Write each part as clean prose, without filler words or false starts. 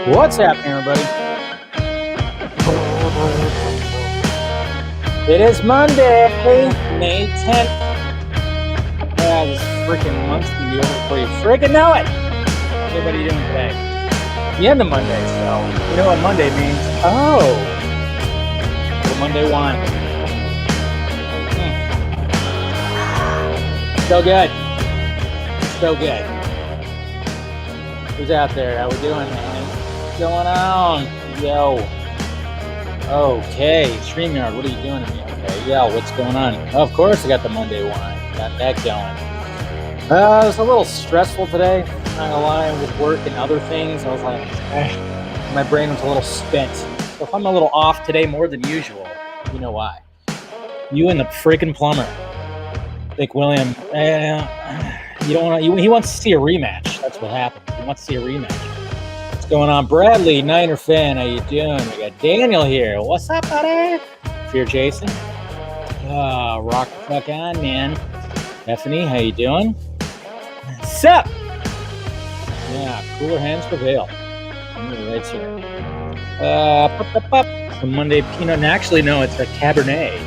What's happening, everybody? It is Monday, May 10th. Yeah, this freaking month's gonna be over before you freaking know it. How's everybody doing today? The end of Monday, so you know what Monday means. Oh, the Monday wine. So good. So good. Who's out there? How we doing, man? What's going on? Yo. Okay. StreamYard, what are you doing to me? Okay. Yo, what's going on? Oh, of course I got the Monday wine. Got that going. It was a little stressful today. Not gonna lie, with work and other things. I was like, my brain was a little spent. So if I'm a little off today more than usual, you know why. You and the freaking plumber. Vic William, you don't want to. He wants to see a rematch. That's what happened. He wants to see a rematch. What's going on, Bradley? Niner fan, how you doing? We got Daniel here. What's up, buddy? Fear Jason. Rock the fuck on, man. Bethany, how you doing? Sup? Yeah, cooler hands prevail. Right here. The Monday peanut. And actually, no, it's a Cabernet.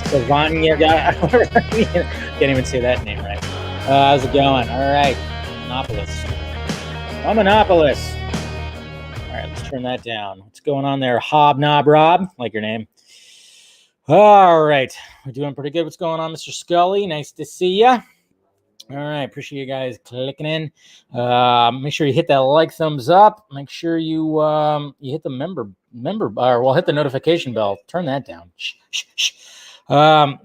Savania guy. Can't even say that name right. How's it going? All right. Monopolis. I'm Monopolis. All right, let's turn that down. What's going on there? Hobnob Rob, like your name. All right. We're doing pretty good. What's going on, Mr. Scully? Nice to see ya. All right. Appreciate you guys clicking in. Make sure you hit that like, thumbs up. Make sure you hit the member hit the notification bell. Turn that down. Shh.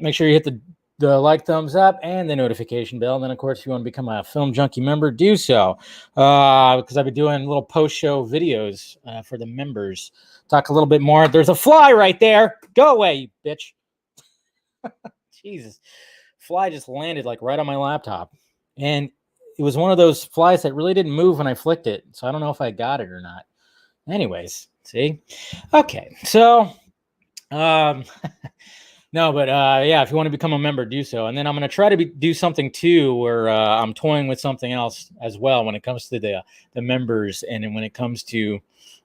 Make sure you hit the like, thumbs up, and the notification bell. And then, of course, if you want to become a Film Junkie member, do so. Because I've been doing little post-show videos for the members. Talk a little bit more. There's a fly right there. Go away, you bitch. Jesus. Fly just landed like right on my laptop. And it was one of those flies that really didn't move when I flicked it. So I don't know if I got it or not. Anyways, see? Okay. So, no, but yeah, if you want to become a member, do so. And then I'm going to try to do something too where I'm toying with something else as well when it comes to the members and when it comes to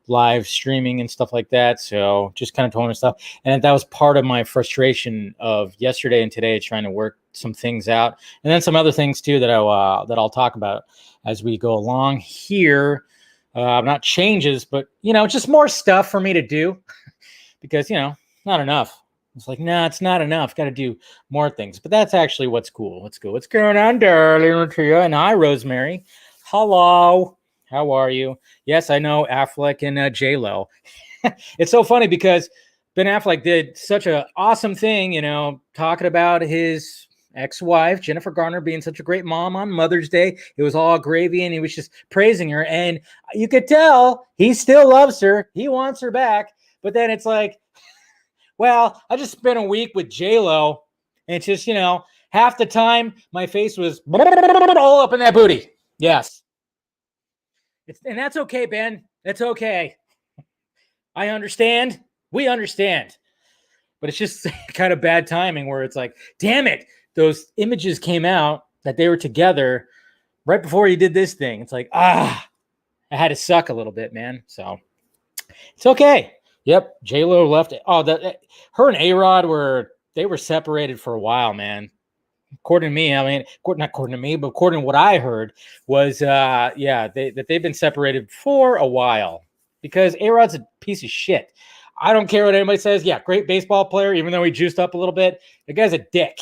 live streaming and stuff like that. So just kind of toying with stuff. And that was part of my frustration of yesterday and today, trying to work some things out. And then some other things too that I'll talk about as we go along here. Not changes, but, just more stuff for me to do because, not enough. It's like, nah, it's not enough. Got to do more things. But that's actually what's cool. What's cool. What's going on, darling? And hi, Rosemary. Hello. How are you? Yes, I know Affleck and J-Lo. It's so funny because Ben Affleck did such an awesome thing, talking about his ex-wife, Jennifer Garner, being such a great mom on Mother's Day. It was all gravy, and he was just praising her. And you could tell he still loves her. He wants her back. But then it's like, well, I just spent a week with J-Lo, and it's just, half the time my face was all up in that booty. Yes. And that's okay, Ben. That's okay. I understand. We understand. But it's just kind of bad timing where it's like, damn it, those images came out that they were together right before he did this thing. It's like, I had to suck a little bit, man. So it's okay. Yep, J-Lo left. Her and A-Rod were separated for a while, man. According to me, not according to me, but according to what I heard was, that they've been separated for a while because A-Rod's a piece of shit. I don't care what anybody says. Yeah, great baseball player, even though he juiced up a little bit. The guy's a dick.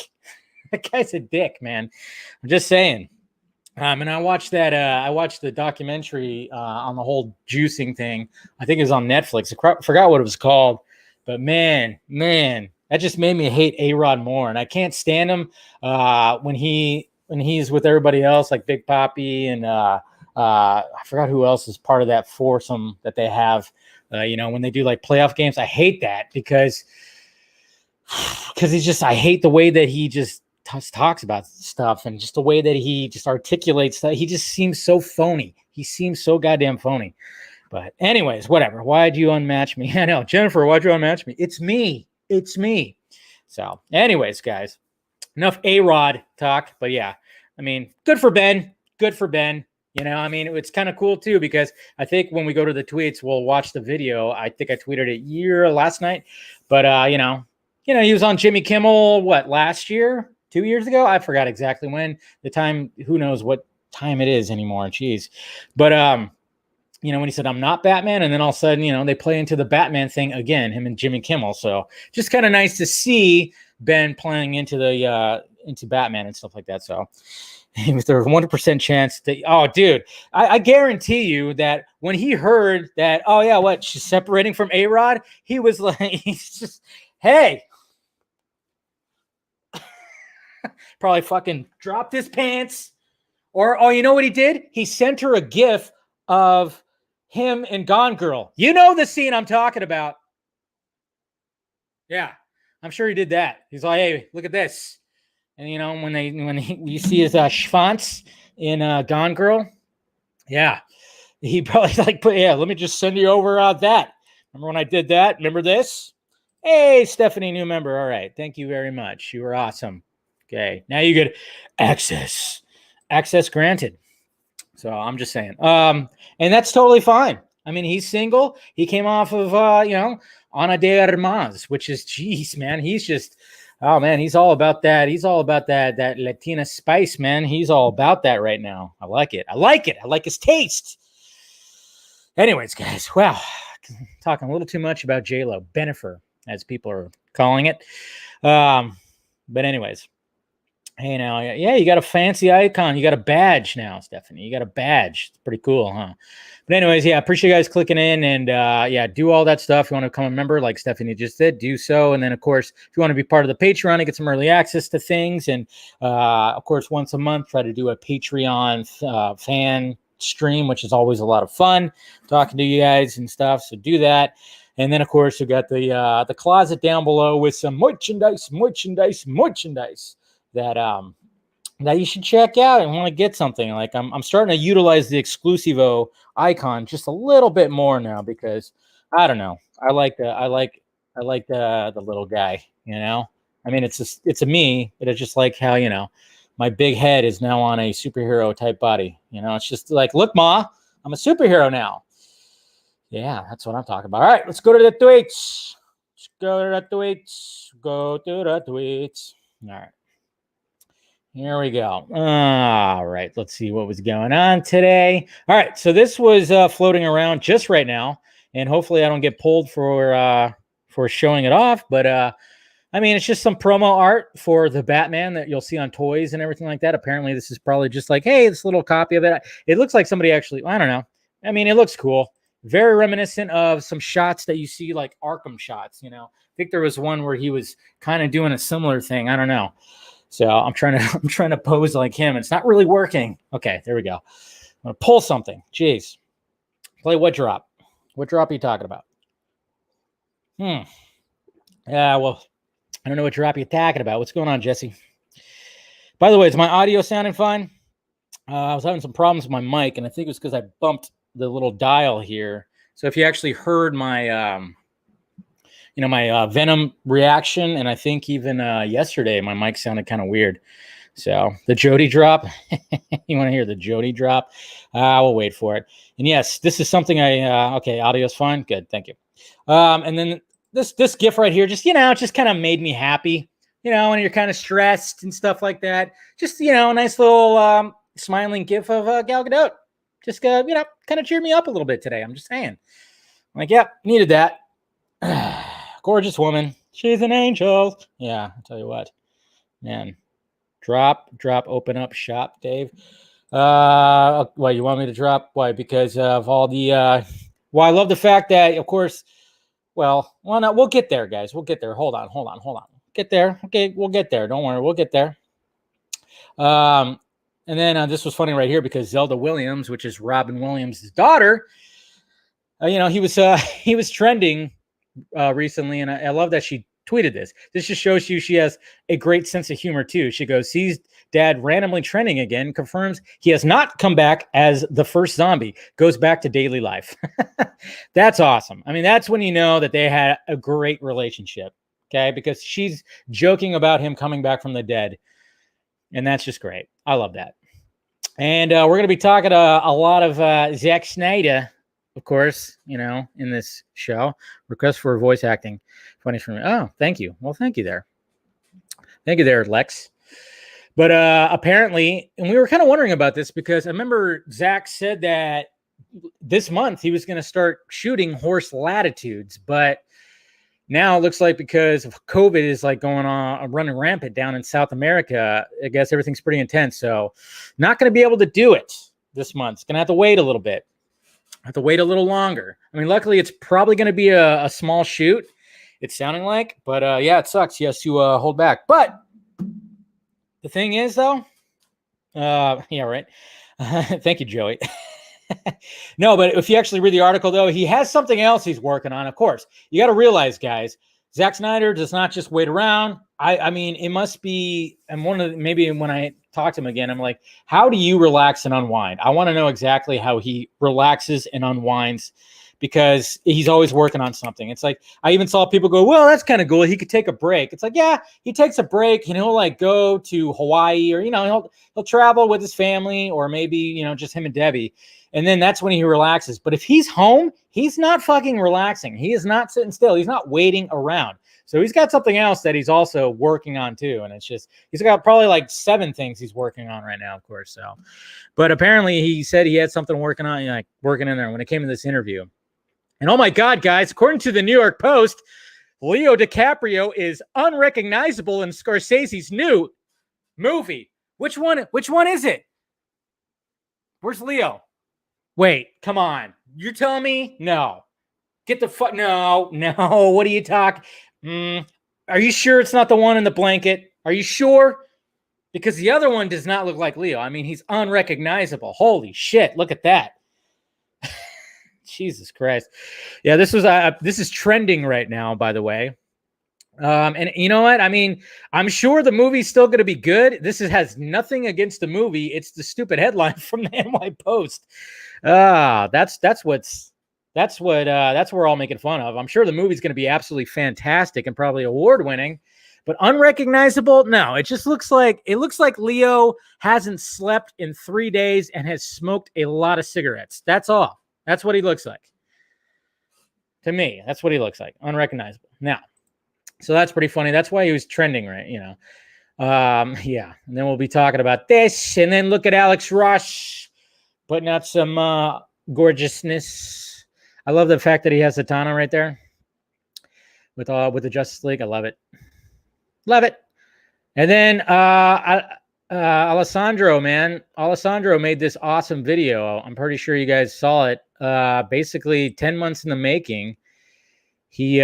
That guy's a dick, man. I'm just saying. And I watched the documentary on the whole juicing thing. I think it was on Netflix. I forgot what it was called. But man, that just made me hate A-Rod more. And I can't stand him when he's with everybody else, like Big Papi and I forgot who else is part of that foursome that they have. When they do like playoff games, I hate that because I hate the way that he just talks about stuff and just the way that he just articulates stuff. He just seems so phony. He seems so goddamn phony. But anyways, whatever. Why'd you unmatch me? I know, Jennifer, why'd you unmatch me? It's me. So anyways, guys, enough A-Rod talk. But yeah, I mean, good for Ben. It's kind of cool too, because I think when we go to the tweets, we'll watch the video. I think I tweeted it last night, but he was on Jimmy Kimmel, last year, 2 years ago? I forgot exactly when the time, who knows what time it is anymore. Jeez. But, when he said, I'm not Batman, and then all of a sudden, they play into the Batman thing again, him and Jimmy Kimmel. So just kind of nice to see Ben playing into into Batman and stuff like that. So with their 1% chance that, oh, dude, I guarantee you that when he heard that, oh, yeah, she's separating from A-Rod, he was like, he's just, hey, probably fucking dropped his pants. Or, oh, you know what he did? He sent her a GIF of him and Gone Girl. You know the scene I'm talking about. Yeah, I'm sure he did that. He's like, hey, look at this. And you see his schwanz in Gone Girl, yeah, he probably let me just send you over that. Remember when I did that? Remember this? Hey, Stephanie, new member. All right, thank you very much. You were awesome. Okay, now you get access granted. So I'm just saying, and that's totally fine. I mean, he's single. He came off of Ana de Armas, which is, geez, man, he's just. Oh man, he's all about that. He's all about that Latina spice, man. He's all about that right now. I like it. I like his taste. Anyways, guys, wow, talking a little too much about J-Lo, Benifer, as people are calling it. But anyways, hey now, yeah, you got a fancy icon. You got a badge now, Stephanie. You got a badge. It's pretty cool, huh? But anyways, yeah, appreciate you guys clicking in and do all that stuff. If you want to become a member like Stephanie just did, do so. And then, of course, if you want to be part of the Patreon and get some early access to things, and of course, once a month, try to do a Patreon fan stream, which is always a lot of fun talking to you guys and stuff. So do that. And then, of course, you got the closet down below with some merchandise that you should check out and want to get something. Like I'm starting to utilize the Exclusivo icon just a little bit more now, because I don't know. I like the little guy, I mean, it's a me, but it's just like how, my big head is now on a superhero type body. It's just like, look, Ma, I'm a superhero now. Yeah, that's what I'm talking about. All right, let's go to the tweets. Go to the tweets. All right. Here we go. All right, let's see what was going on today. All right, so this was floating around just right now, and hopefully I don't get pulled for showing it off. But I mean, it's just some promo art for the Batman that you'll see on toys and everything like that. Apparently, this is probably just like, hey, this little copy of it. It looks like somebody actually, I don't know. I mean, it looks cool. Very reminiscent of some shots that you see, like Arkham shots. I think there was one where he was kind of doing a similar thing. I don't know. So I'm trying to pose like him. It's not really working. Okay, there we go. I'm gonna pull something. Jeez. Play what drop? What drop are you talking about? Yeah, well, I don't know what drop you're talking about. What's going on, Jesse? By the way, is my audio sounding fine? I was having some problems with my mic, and I think it was because I bumped the little dial here. So if you actually heard my my Venom reaction, and I think even yesterday my mic sounded kind of weird. So the Jody drop, you want to hear the Jody drop? We'll wait for it. And yes, this is something okay, audio's fine. Good, thank you. And then this GIF right here, just, it just kind of made me happy, when you're kind of stressed and stuff like that. Just, a nice little smiling GIF of Gal Gadot. Just, kind of cheered me up a little bit today. I'm just saying. I'm like, yep, needed that. Gorgeous woman. She's an angel. Yeah, I'll tell you what, man. Drop, open up shop, Dave. Why you want me to drop? Why? Because of all the well, I love the fact that, of course, well, no, we'll get there, guys. We'll get there. Hold on. Get there. Okay, we'll get there. Don't worry, we'll get there. And then this was funny right here because Zelda Williams, which is Robin Williams' daughter, he was trending recently, and I love that she tweeted this. This just shows you she has a great sense of humor too. She goes, sees dad randomly trending again, confirms he has not come back as the first zombie, goes back to daily life. That's awesome. I mean, that's when you know that they had a great relationship, okay? Because she's joking about him coming back from the dead, and that's just great. I love that. And we're going to be talking a lot of Zack Snyder, of course, in this show. Request for voice acting. Funny for me. Oh, thank you. Well, thank you there. Thank you there, Lex. But apparently, and we were kind of wondering about this because I remember Zack said that this month he was going to start shooting Horse Latitudes, but now it looks like because of COVID is like going on, running rampant down in South America, I guess everything's pretty intense. So not going to be able to do it this month. It's going to have to wait a little bit. Have to wait a little longer. I mean, luckily it's probably going to be a small shoot. It's sounding like, but yeah, it sucks. He has to hold back. But the thing is, though, yeah, right. Thank you, Joey. No, but if you actually read the article, though, he has something else he's working on. Of course, you got to realize, guys, Zack Snyder does not just wait around. I mean, it must be, and maybe when I talk to him again, I'm like, how do you relax and unwind? I want to know exactly how he relaxes and unwinds, because he's always working on something. It's like, I even saw people go, well, that's kind of cool. He could take a break. It's like, yeah, he takes a break and he'll like go to Hawaii, or, he'll travel with his family, or maybe, just him and Debbie. And then that's when he relaxes. But if he's home, he's not fucking relaxing. He is not sitting still. He's not waiting around. So he's got something else that he's also working on too. And it's just, he's got probably like 7 things he's working on right now, of course. So, but apparently he said he had something working on, like working in there when it came to this interview. And oh my God, guys, according to the New York Post, Leo DiCaprio is unrecognizable in Scorsese's new movie. Which one is it? Where's Leo? Wait, come on. You're telling me? No. Get the fuck. No. What are you talking? Are you sure it's not the one in the blanket? Are you sure? Because the other one does not look like Leo. I mean, he's unrecognizable. Holy shit. Look at that. Jesus Christ. Yeah, this is trending right now, by the way. And you know what? I mean, I'm sure the movie's still going to be good. This has nothing against the movie. It's the stupid headline from the NY Post. That's what we're all making fun of. I'm sure the movie's going to be absolutely fantastic and probably award winning, but unrecognizable. No, it looks like Leo hasn't slept in 3 days and has smoked a lot of cigarettes. That's all. That's what he looks like. To me, that's what he looks like. Unrecognizable. Now, so that's pretty funny. That's why he was trending, right? Yeah. And then we'll be talking about this. And then look at Alex Ross putting out some gorgeousness. I love the fact that he has Zatanna right there with the Justice League. I love it. Love it. And then Alessandro made this awesome video. I'm pretty sure you guys saw it. Basically 10 months in the making. He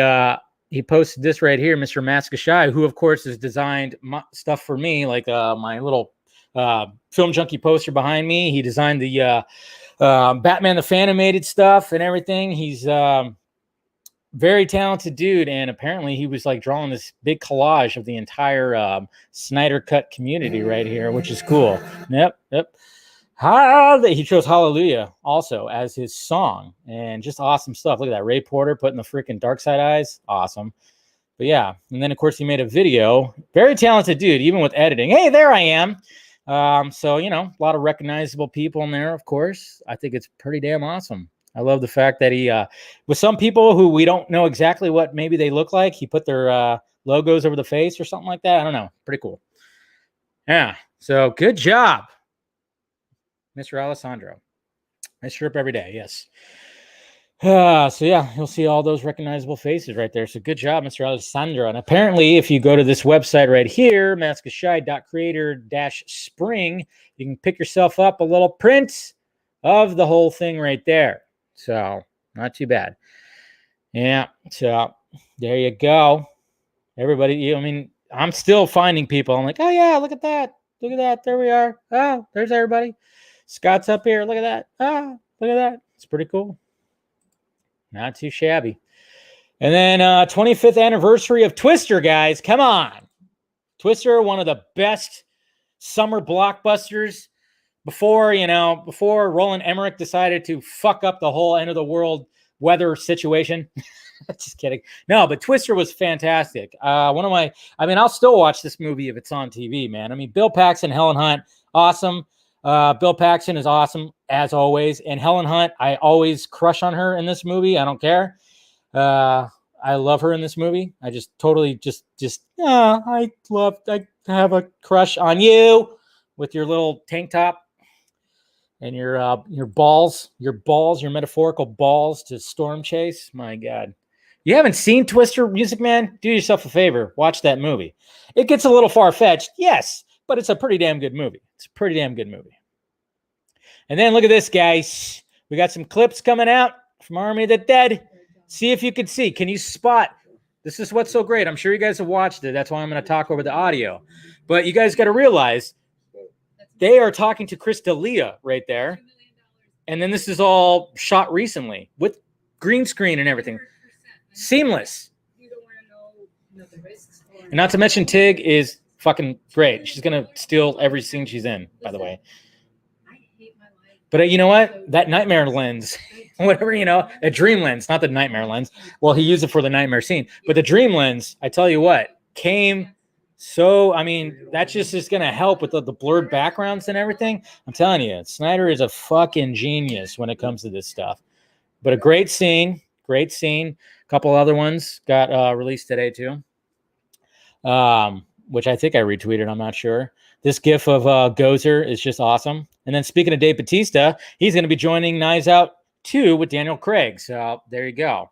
posted this right here, Mr. Maskashai, who of course has designed stuff for me, like my little Film Junkie poster behind me. He designed the Batman the Fanimated stuff and everything. He's very talented dude, and apparently he was like drawing this big collage of the entire Snyder Cut community right here, which is cool. Yep. He chose Hallelujah also as his song, and just awesome stuff. Look at that, Ray Porter putting the freaking dark side eyes. Awesome. But yeah, and then of course he made a video. Very talented dude, even with editing. Hey, there I am. So a lot of recognizable people in there, of course. I think it's pretty damn awesome. I love the fact that he, with some people who we don't know exactly what maybe they look like, he put their logos over the face or something like that. I don't know. Pretty cool. Yeah. So good job, Mr. Alessandro. I strip every day. Yes. So yeah, you'll see all those recognizable faces right there. So good job, Mr. Alessandro. And apparently, if you go to this website right here, maskashai.creator-spring, you can pick yourself up a little print of the whole thing right there. So not too bad. Yeah. So there you go. Everybody, I'm still finding people. I'm like, oh yeah, look at that. Look at that. There we are. Oh, there's everybody. Scott's up here. Look at that. Ah, look at that. It's pretty cool. Not too shabby. And then 25th anniversary of Twister, guys. Come on. Twister, one of the best summer blockbusters before Roland Emmerich decided to fuck up the whole end of the world weather situation. Just kidding. No, but Twister was fantastic. I'll still watch this movie if it's on TV, man. I mean, Bill Paxton, Helen Hunt, awesome. Bill Paxton is awesome as always. And Helen Hunt, I always crush on her in this movie. I don't care. I love her in this movie. I just totally I have a crush on you with your little tank top and your balls, your metaphorical balls to storm chase. My God. You haven't seen Twister, Music Man? Do yourself a favor. Watch that movie. It gets a little far-fetched, yes, but it's a pretty damn good movie. It's a pretty damn good movie. And then look at this, guys. We got some clips coming out from Army of the Dead. See if you can see. Can you spot? This is what's so great. I'm sure you guys have watched it. That's why I'm going to talk over the audio. But you guys got to realize they are talking to Chris D'Elia right there. And then this is all shot recently with green screen and everything. Seamless. And not to mention Tig is fucking great. She's going to steal every scene she's in, by the way. But you know what? That nightmare lens, whatever, a dream lens, not the nightmare lens. Well, he used it for the nightmare scene. But the dream lens, I tell you what, came so, that just is going to help with the blurred backgrounds and everything. I'm telling you, Snyder is a fucking genius when it comes to this stuff. But a great scene. A couple other ones got released today too, which I think I retweeted. I'm not sure. This gif of Gozer is just awesome. And then speaking of Dave Bautista, he's going to be joining Knives Out 2 with Daniel Craig. So there you go.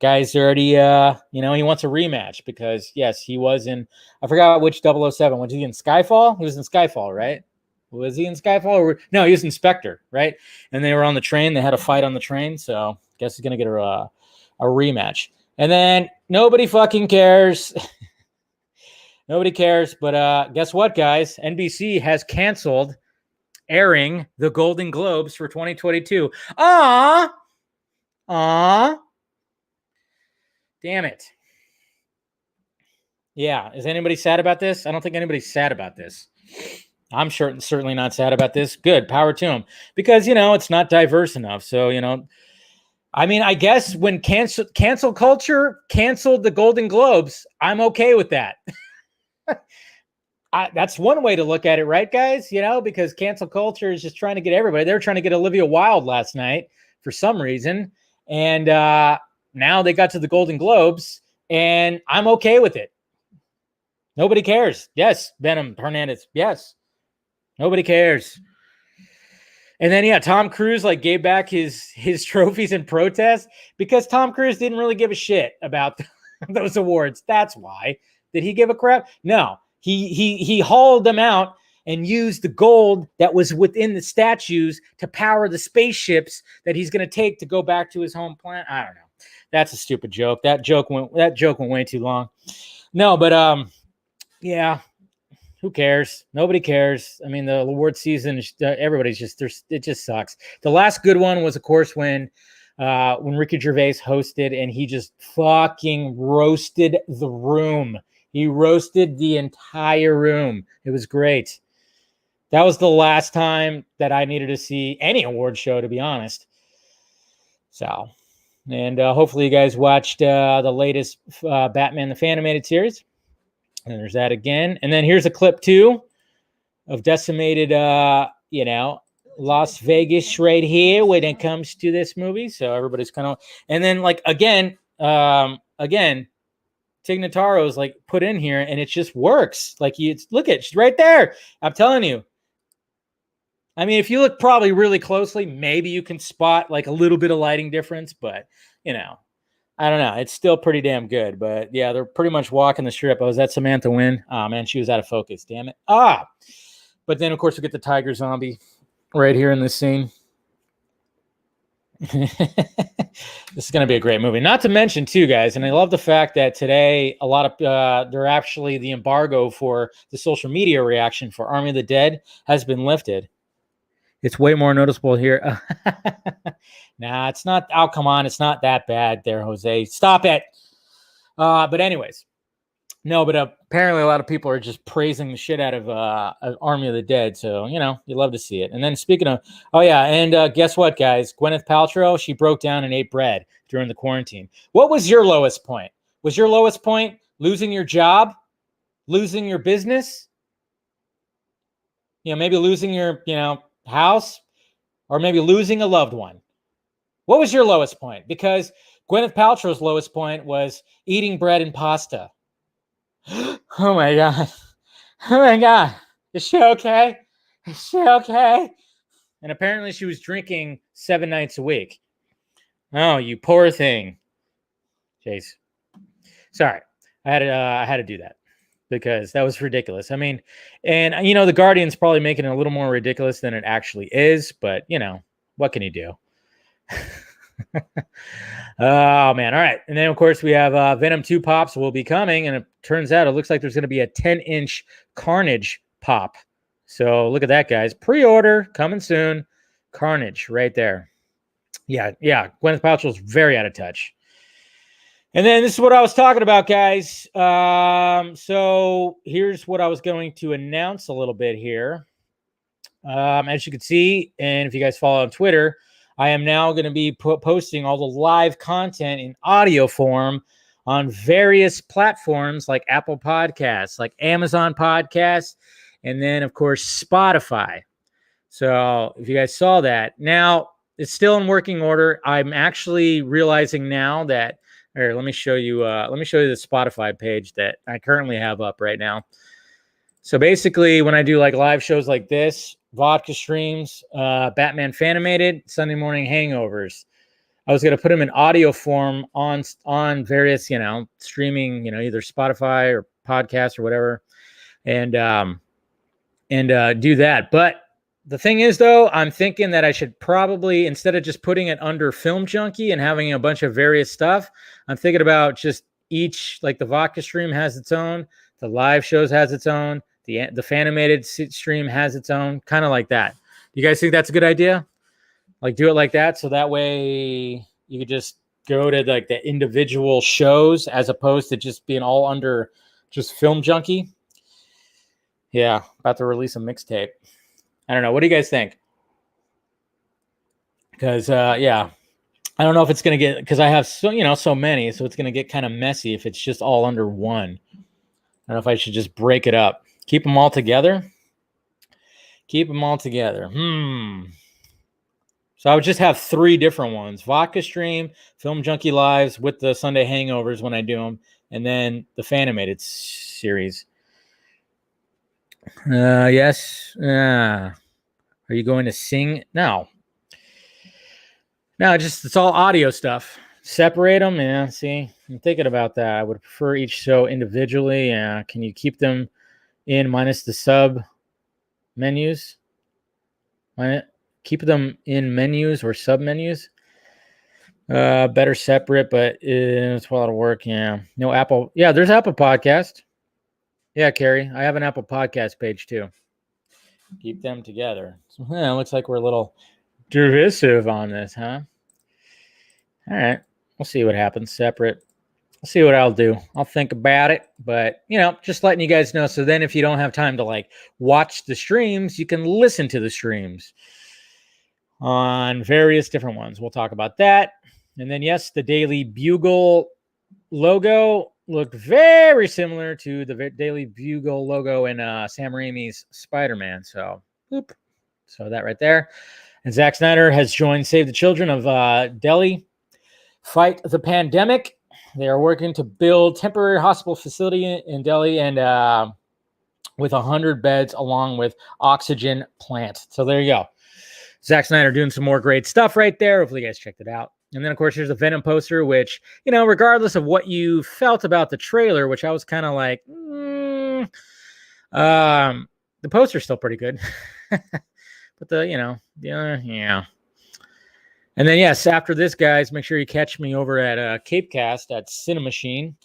Guy's already, he wants a rematch because, yes, he was in, I forgot which 007. Was he in Skyfall? He was in Skyfall, right? Was he in Skyfall? No, he was in Spectre, right? And they were on the train. They had a fight on the train. So I guess he's going to get a rematch. And then nobody fucking cares. Nobody cares. But guess what, guys? NBC has canceled airing the Golden Globes for 2022. Damn it. Yeah. Is anybody sad about this? I don't think anybody's sad about this. I'm certainly not sad about this. Good. Power to them. Because, it's not diverse enough. So, I guess when cancel culture canceled the Golden Globes, I'm okay with that. That's one way to look at it, right, guys? Because cancel culture is just trying to get everybody. They were trying to get Olivia Wilde last night for some reason. And now they got to the Golden Globes, and I'm okay with it. Nobody cares. Yes, Venom Hernandez. Yes. Nobody cares. And then, Tom Cruise gave back his trophies in protest because Tom Cruise didn't really give a shit about those awards. That's why. Did he give a crap? No. He hauled them out and used the gold that was within the statues to power the spaceships that he's going to take to go back to his home planet. I don't know. That's a stupid joke. That joke went way too long. No, but yeah. Who cares? Nobody cares. The award season, everybody's just, it just sucks. The last good one was, of course, when Ricky Gervais hosted and he just fucking roasted the room. He roasted the entire room. It was great. That was the last time that I needed to see any award show, to be honest. So, and hopefully you guys watched the latest Batman the Animated Series. And there's that again. And then here's a clip, too, of decimated, Las Vegas right here when it comes to this movie. So everybody's kind of... And then, again, Tig Notaro's, put in here, and it just works. Look at she's right there. I'm telling you. If you look probably really closely, maybe you can spot, a little bit of lighting difference. But, I don't know. It's still pretty damn good. But, yeah, they're pretty much walking the strip. Oh, is that Samantha Wynn? Oh, man, she was out of focus. Damn it. But then, of course, we get the tiger zombie right here in this scene. This is going to be a great movie. Not to mention, too, guys, and I love the fact that today a lot of they're actually the embargo for the social media reaction for Army of the Dead has been lifted. It's way more noticeable here. Nah, it's not. Oh, come on. It's not that bad there, Jose. Stop it. But anyways. No, but apparently a lot of people are just praising the shit out of Army of the Dead. So, you love to see it. And then speaking of, and guess what, guys? Gwyneth Paltrow, she broke down and ate bread during the quarantine. What was your lowest point? Was your lowest point losing your job? Losing your business? Maybe losing your, house? Or maybe losing a loved one? What was your lowest point? Because Gwyneth Paltrow's lowest point was eating bread and pasta. Oh my God. Oh my God. Is she okay? Is she okay? And apparently she was drinking 7 nights a week. Oh, you poor thing. Jeez. Sorry. I had to do that because that was ridiculous. I mean, and the Guardian's probably making it a little more ridiculous than it actually is, but what can you do? Oh man. All right. And then of course we have Venom 2 pops will be coming, and it turns out it looks like there's going to be a 10-inch Carnage pop. So look at that, guys. Pre-order coming soon. Carnage right there. Yeah. Gwyneth Paltrow's very out of touch. And then this is what I was talking about, guys. So here's what I was going to announce a little bit here. As you can see, and if you guys follow on Twitter, I am now going to be posting all the live content in audio form on various platforms like Apple Podcasts, like Amazon Podcasts, and then, of course, Spotify. So if you guys saw that, now it's still in working order. I'm actually realizing now that, here, let me show you the Spotify page that I currently have up right now. So basically, when I do like live shows like this, vodka streams, Batman Fanimated, Sunday Morning Hangovers, I was going to put them in audio form on various, streaming, either Spotify or podcasts or whatever, and do that. But the thing is, though, I'm thinking that I should probably, instead of just putting it under Film Junkie and having a bunch of various stuff, I'm thinking about just each, like the vodka stream has its own, the live shows has its own, the Fanimated stream has its own, kind of like that. Do you guys think that's a good idea? Like do it like that, so that way you could just go to like the individual shows as opposed to just being all under just Film Junkie. Yeah, about to release a mixtape. I don't know. What do you guys think? Because I don't know if it's gonna get, because I have so many, so it's gonna get kind of messy if it's just all under one. I don't know if I should just break it up. Keep them all together. So I would just have 3 different ones: Vodka Stream, Film Junkie Lives with the Sunday Hangovers when I do them, and then the Fanimated series. Yes. Are you going to sing? No, it's all audio stuff. Separate them. Yeah, see, I'm thinking about that. I would prefer each show individually. Yeah, can you keep them in minus the sub menus? Keep them in menus or sub menus. Better separate, but it's a lot of work. Yeah, no Apple. Yeah, there's Apple Podcast. Yeah, Carrie, I have an Apple Podcast page too. Keep them together. So, it looks like we're a little divisive on this, huh? All right, we'll see what happens. Separate. I'll see what I'll do. I'll think about it, but just letting you guys know. So then if you don't have time to like watch the streams, you can listen to the streams on various different ones. We'll talk about that. And then, yes, the Daily Bugle logo looked very similar to the Daily Bugle logo in Sam Raimi's Spider-Man. So, so that right there. And Zack Snyder has joined Save the Children of Delhi Fight the Pandemic. They are working to build temporary hospital facility in Delhi and with 100 beds along with oxygen plant. So there you go. Zack Snyder doing some more great stuff right there. Hopefully you guys checked it out. And then, of course, there's a Venom poster, which, regardless of what you felt about the trailer, which I was kind of like, the poster's still pretty good. But yeah. And then, yes, after this, guys, make sure you catch me over at Capecast at Cinemachine.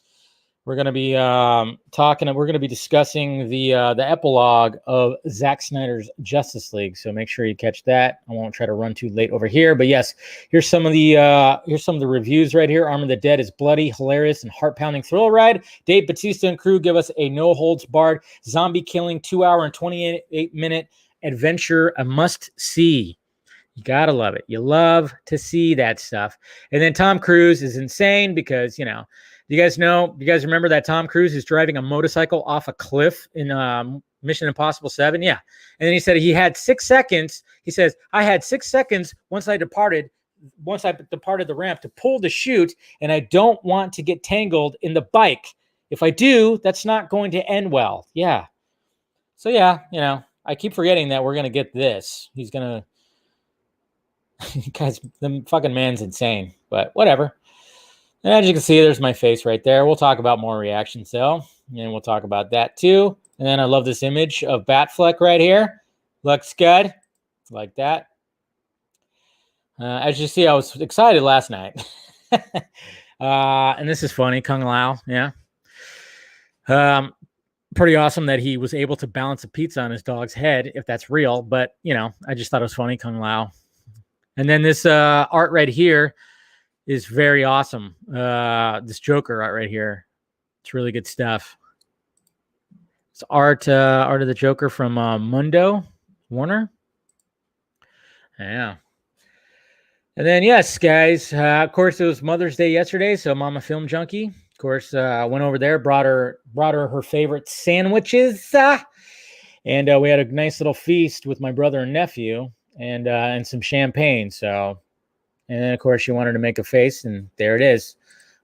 We're going to be we're going to be discussing the epilogue of Zack Snyder's Justice League. So make sure you catch that. I won't try to run too late over here, but yes, here's some of the reviews right here. Arm of the Dead is bloody, hilarious, and heart-pounding thrill ride. Dave Bautista and crew give us a no-holds-barred, zombie-killing 2-hour and 28-minute adventure, a must-see. You gotta love it. You love to see that stuff. And then Tom Cruise is insane because, you guys remember that Tom Cruise is driving a motorcycle off a cliff in Mission Impossible 7? Yeah. And then he said he had 6 seconds. He says, I had 6 seconds once I departed the ramp to pull the chute, and I don't want to get tangled in the bike. If I do, that's not going to end well. Yeah. So yeah, I keep forgetting that we're going to get this. He's going to, guys, the fucking man's insane, but whatever. And as you can see, there's my face right there. We'll talk about more reactions, though, and we'll talk about that too. And then I love this image of Batfleck right here. Looks good, like that. As you see, I was excited last night. And this is funny, Kung Lao, yeah. Pretty awesome that he was able to balance a pizza on his dog's head, if that's real. But, I just thought it was funny, Kung Lao. And then this art right here is very awesome. This Joker art right here. It's really good stuff. It's art of the Joker from Mundo Warner. Yeah. And then, yes, guys, of course, it was Mother's Day yesterday, so Mama Film Junkie, of course, went over there, brought her her favorite sandwiches, and we had a nice little feast with my brother and nephew, and some champagne. So, and then of course she wanted to make a face, and there it is.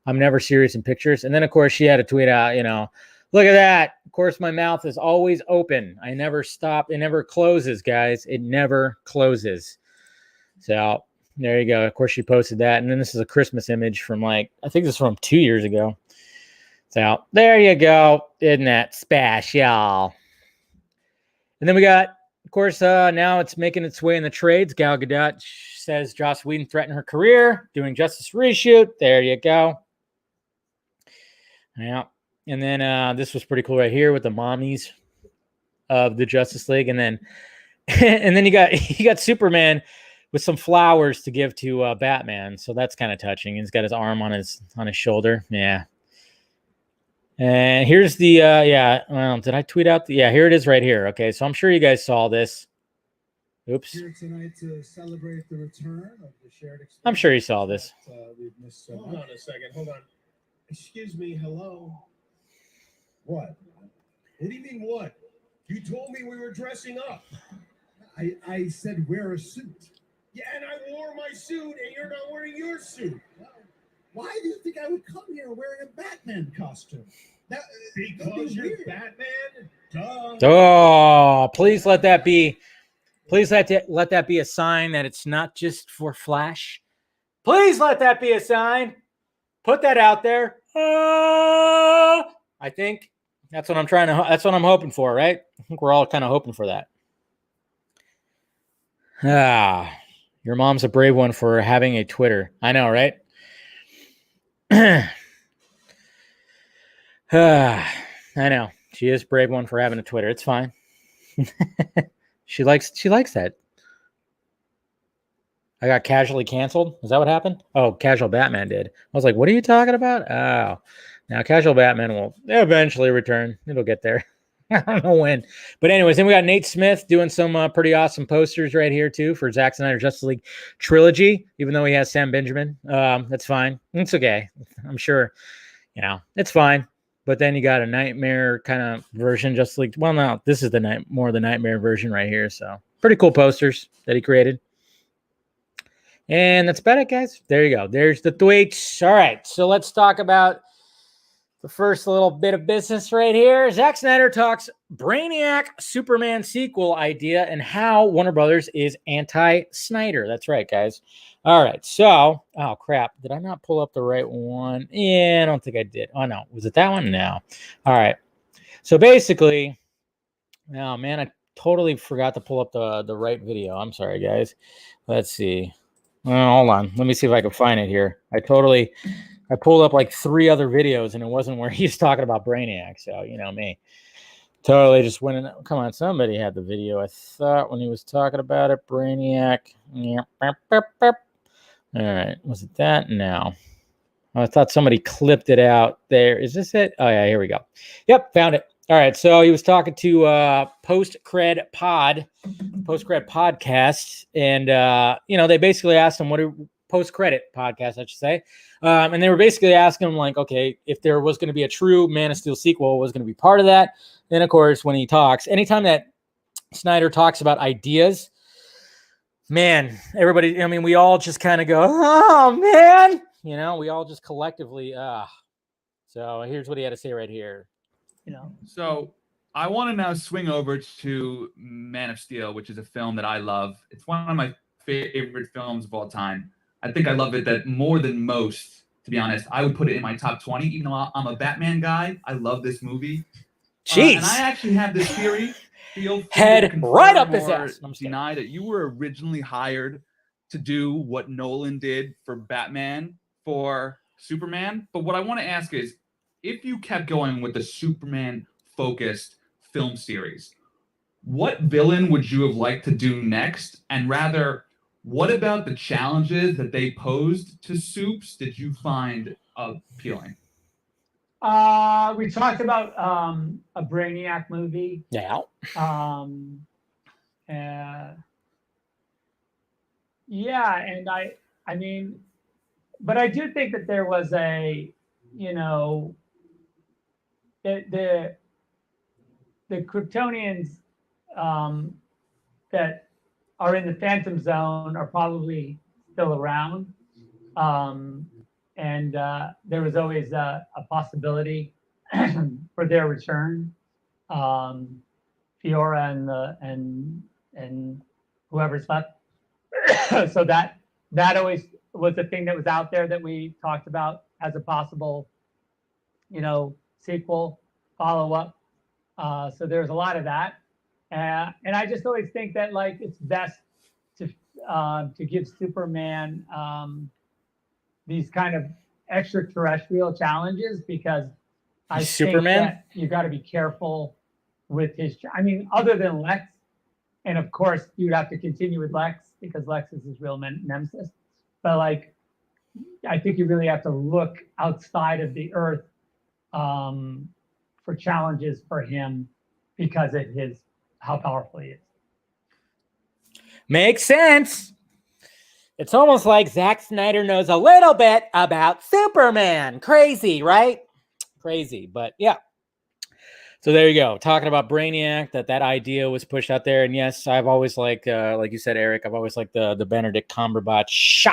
I'm never serious in pictures. And then of course she had to tweet out, look at that. Of course my mouth is always open. I never stop. It never closes, guys. It never closes. So there you go. Of course she posted that. And then this is a Christmas image from I think this is from 2 years ago. So there you go. Isn't that special? And then we got, of course, now it's making its way in the trades. Gal Gadot says Joss Whedon threatened her career, doing Justice reshoot. There you go. Yeah. And then this was pretty cool right here with the mommies of the Justice League. And then and then you got Superman with some flowers to give to Batman. So that's kind of touching. He's got his arm on his shoulder. Yeah. And here's the, did I tweet out? Here it is right here. Okay, so I'm sure you guys saw this. Oops. Here tonight to celebrate the return of the shared experience. I'm sure you saw this. We've missed so hold on a second. Hold on. Excuse me. Hello. What? What do you mean what? You told me we were dressing up. I said wear a suit. Yeah, and I wore my suit, and you're not wearing your suit. Why do you think I would come here wearing a Batman costume? Because you're weird. Batman? Duh. Oh, please let that be. Please let that be a sign that it's not just for Flash. Please let that be a sign. Put that out there. I think that's what I'm that's what I'm hoping for, right? I think we're all kind of hoping for that. Your mom's a brave one for having a Twitter. I know, right? I know. She is a brave one for having a Twitter. It's fine. She likes that. I got casually canceled. Is that what happened? Oh, Casual Batman did. I was like, what are you talking about? Oh, now Casual Batman will eventually return. It'll get there. I don't know when. But anyways, then we got Nate Smith doing some pretty awesome posters right here too for Zack Snyder Justice League trilogy, even though he has Sam Benjamin. That's fine. It's okay. I'm sure, it's fine. But then you got a nightmare kind of version, Justice League. Well, no, this is more of the nightmare version right here. So pretty cool posters that he created. And that's about it, guys. There you go. There's the tweets. All right. So let's talk about the first little bit of business right here. Zack Snyder talks Brainiac Superman sequel idea and how Warner Brothers is anti-Snyder. That's right, guys. All right. So, oh, crap. Did I not pull up the right one? Yeah, I don't think I did. Oh, no. Was it that one? No. All right. So basically, oh, man, I totally forgot to pull up the right video. I'm sorry, guys. Let's see. Hold on. Let me see if I can find it here. I pulled up like 3 other videos and it wasn't where he's talking about Brainiac. So, you know me. Totally just went in. Come on, somebody had the video. I thought when he was talking about it, Brainiac. All right. Was it that? No. I thought somebody clipped it out there. Is this it? Oh, yeah. Here we go. Yep. Found it. All right. So he was talking to Post Cred Podcast. And, they basically asked him what a post credit podcast, I should say. And they were basically asking him, like, okay, if there was going to be a true Man of Steel sequel, was going to be part of that. Then, of course, when he talks, anytime that Snyder talks about ideas, man, everybody, I mean, we all just kind of go, oh, man. We all just collectively, So here's what he had to say right here. So I want to now swing over to Man of Steel, which is a film that I love. It's one of my favorite films of all time. I think I love it that more than most, to be honest. I would put it in my top 20, even though I'm a Batman guy. I love this movie. Jeez. And I actually have this theory. Head right up his ass. Deny that you were originally hired to do what Nolan did for Batman for Superman. But what I want to ask is, if you kept going with the Superman-focused film series, what villain would you have liked to do next? And rather, what about the challenges that they posed to Supes did you find appealing? We talked about a Brainiac movie. Yeah. Yeah, and I mean, but I do think that there was a, the Kryptonians that are in the Phantom Zone are probably still around. And there was always a possibility for their return. Fiora and whoever's left. So that always was the thing that was out there that we talked about as a possible, sequel, follow-up. So there's a lot of that. And I just always think that, like, it's best to give Superman these kind of extraterrestrial challenges, because I think that you got to be careful with his. I mean, other than Lex, and of course you'd have to continue with Lex because Lex is his real nemesis. But like, I think you really have to look outside of the Earth for challenges for him because of how powerful he is. Makes sense. It's almost like Zack Snyder knows a little bit about Superman. Crazy, right? Crazy, but yeah. So there you go. Talking about Brainiac, that idea was pushed out there. And yes, I've always liked, like you said, Eric, I've always liked the Benedict Cumberbatch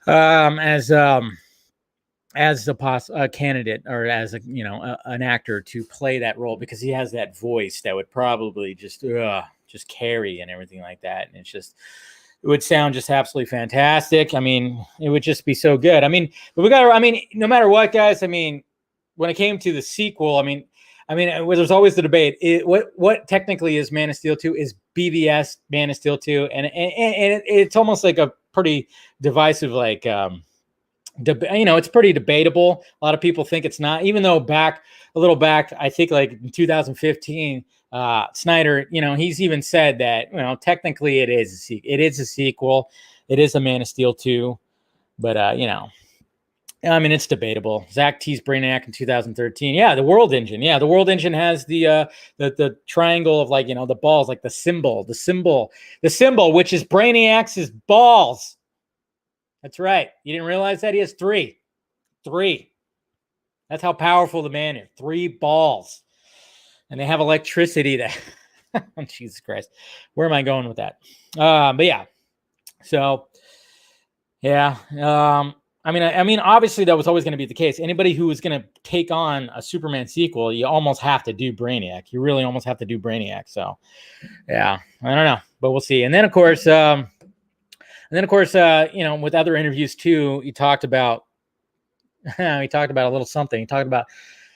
as the candidate, or as an actor to play that role, because he has that voice that would probably just carry and everything like that. And it would sound just absolutely fantastic. I mean, it would just be so good. I mean, but no matter what, guys, I mean, when it came to the sequel, I mean, there's always the debate. What technically is Man of Steel 2 is BVS Man of Steel 2, and it's almost like a pretty divisive, like, it's pretty debatable. A lot of people think it's not, even though back, I think like in 2015, Snyder, he's even said that, technically it is a sequel. It is a Man of Steel 2, but I mean, it's debatable. Zach teased Brainiac in 2013. Yeah, the World Engine. Yeah, the World Engine has the triangle of, like, the balls, like the symbol, which is Brainiac's balls. That's right. You didn't realize that? He has three. That's how powerful the man is. 3 balls. And they have electricity that oh, Jesus Christ. Where am I going with that? But yeah. So yeah. I mean, obviously that was always going to be the case. Anybody who was going to take on a Superman sequel, you almost have to do Brainiac. You really almost have to do Brainiac. So yeah, I don't know, but we'll see. And then of course, with other interviews too, he talked about a little something. He talked about,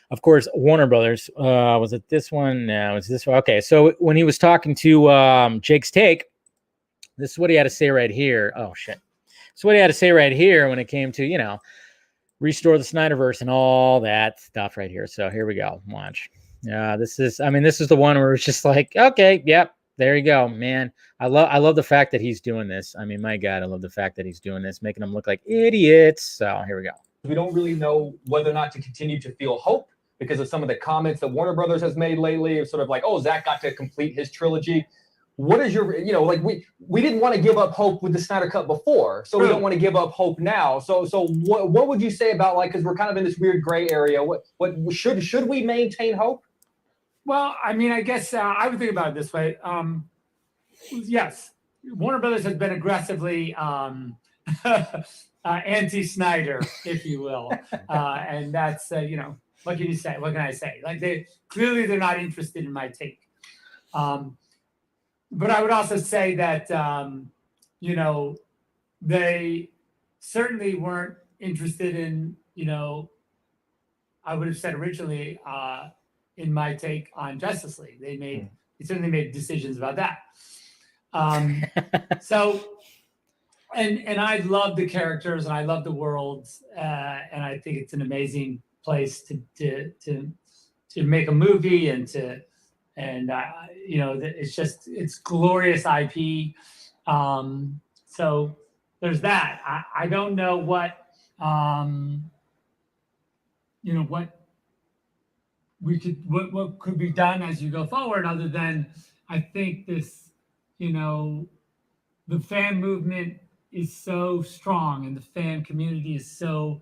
of course, Warner Brothers. Was it this one? No, it's this one. Okay. So when he was talking to Jake's Take, This is what he had to say right here. Oh shit. So what he had to say right here when it came to, you know, restore the Snyderverse and all that stuff right here. So here we go. Watch. This is the one where it's just like, okay, yep, there you go, man. I love the fact that he's doing this. I mean, my God, I love the fact that he's doing this, making them look like idiots. So here we go. We don't really know whether or not to continue to feel hope because of some of the comments that Warner Brothers has made lately of sort of like, oh, Zack got to complete his trilogy. What is your, you know, like we didn't want to give up hope with the Snyder Cut before, so we don't want to give up hope now. So what would you say about, like, because we're kind of in this weird gray area, what should we maintain hope? Well, I mean, I guess I would think about it this way. Yes, Warner Brothers has been aggressively anti-Snyder, if you will, and that's you know, what can you say? What can I say? Like, they're not interested in my take. But I would also say that you know, they certainly weren't interested in, you know, I would have said originally in my take on Justice League. They certainly made decisions about that. So, and I love the characters and I love the worlds, and I think it's an amazing place to make a movie and you know, it's glorious IP. So there's that. I don't know what you know, what could be done as you go forward, other than I think this, you know, the fan movement is so strong and the fan community is so,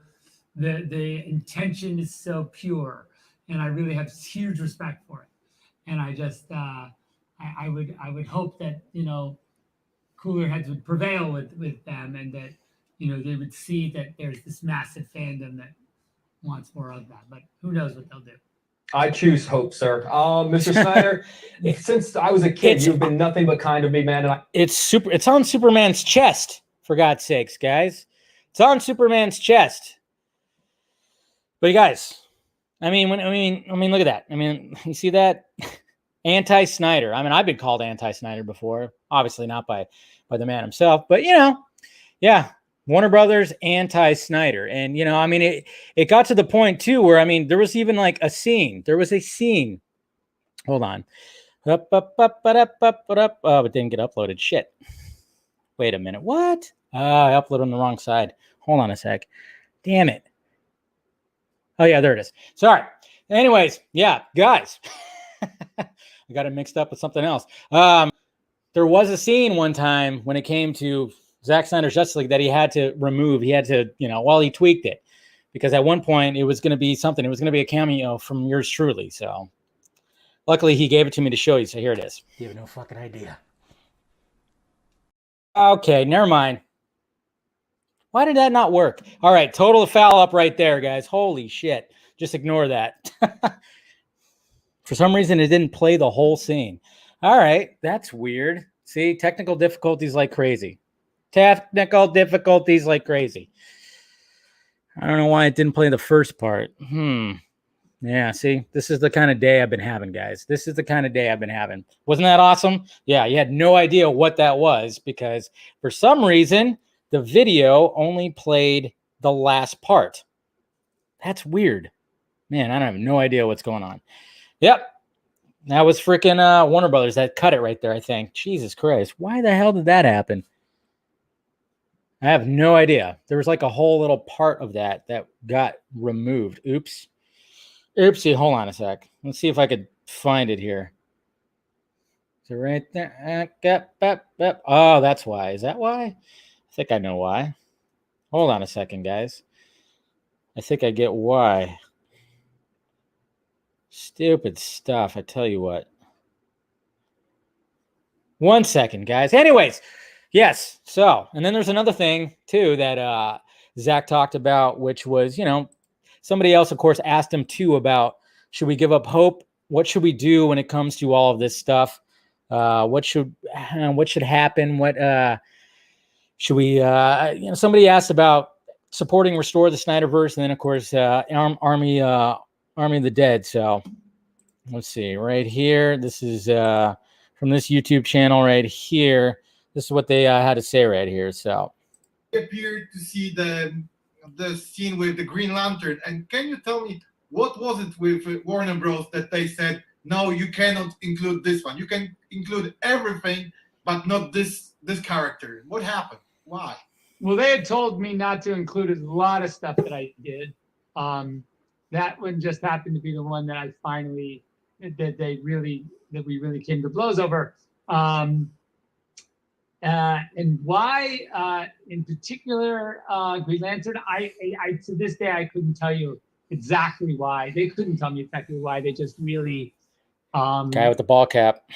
the intention is so pure, and I really have huge respect for it. And I just I would hope that, you know, cooler heads would prevail with them, and that, you know, they would see that there's this massive fandom that wants more of that. But who knows what they'll do. I choose hope, sir. Mr. Snyder, since I was a kid, you've been nothing but kind to me, man. And it's on Superman's chest, for God's sakes, guys. It's on Superman's chest. But you guys, I mean, look at that. I mean, you see that? Anti-Snyder. I mean, I've been called Anti-Snyder before. Obviously not by the man himself, but, you know, yeah, Warner Brothers Anti-Snyder. And, you know, I mean, it got to the point too where, I mean, there was even like a scene. There was a scene. Hold on. Oh, it didn't get uploaded. Shit. Wait a minute. What? I uploaded on the wrong side. Hold on a sec. Damn it. Oh yeah, there it is. Sorry. Anyways, yeah, guys. I got it mixed up with something else. There was a scene one time when it came to Zack Snyder's Justice League that he had to remove. He had to, you know, well, he tweaked it because at one point it was going to be something. It was going to be a cameo from yours truly. So luckily he gave it to me to show you. So here it is. You have no fucking idea. Okay, never mind. Why did that not work? All right, total foul up right there, guys. Holy shit. Just ignore that. For some reason, it didn't play the whole scene. All right, that's weird. See, technical difficulties like crazy. Technical difficulties like crazy. I don't know why it didn't play the first part. Yeah, see, this is the kind of day I've been having, guys. This is the kind of day I've been having. Wasn't that awesome? Yeah, you had no idea what that was because for some reason, the video only played the last part. That's weird. Man, I have no idea what's going on. Yep. That was freaking Warner Brothers that cut it right there, I think. Jesus Christ. Why the hell did that happen? I have no idea. There was like a whole little part of that got removed. Oops. Oopsie. Hold on a sec. Let's see if I could find it here. Is it right there? Oh, that's why. Is that why? I think I know why. Hold on a second, guys. I think I get why. Stupid stuff. I tell you what. 1 second, guys. Anyways, yes. So, and then there's another thing too that Zack talked about, which was, you know, somebody else, of course, asked him too about, should we give up hope? What should we do when it comes to all of this stuff? What should happen? What should we? You know, somebody asked about supporting Restore the Snyderverse, and then of course Army of the Dead. So let's see right here. This is from this YouTube channel right here. this is what they had to say right here. So appeared to see the scene with the Green Lantern, and can you tell me what was it with Warner Bros. That they said, no, you cannot include this one. You can include everything, but not this character. What happened? Why? Well, they had told me not to include a lot of stuff that I did. That one just happened to be the one that we really came to blows over. And why, in particular, Green Lantern, I to this day I couldn't tell you exactly why. They couldn't tell me exactly why. They just really guy with the ball cap.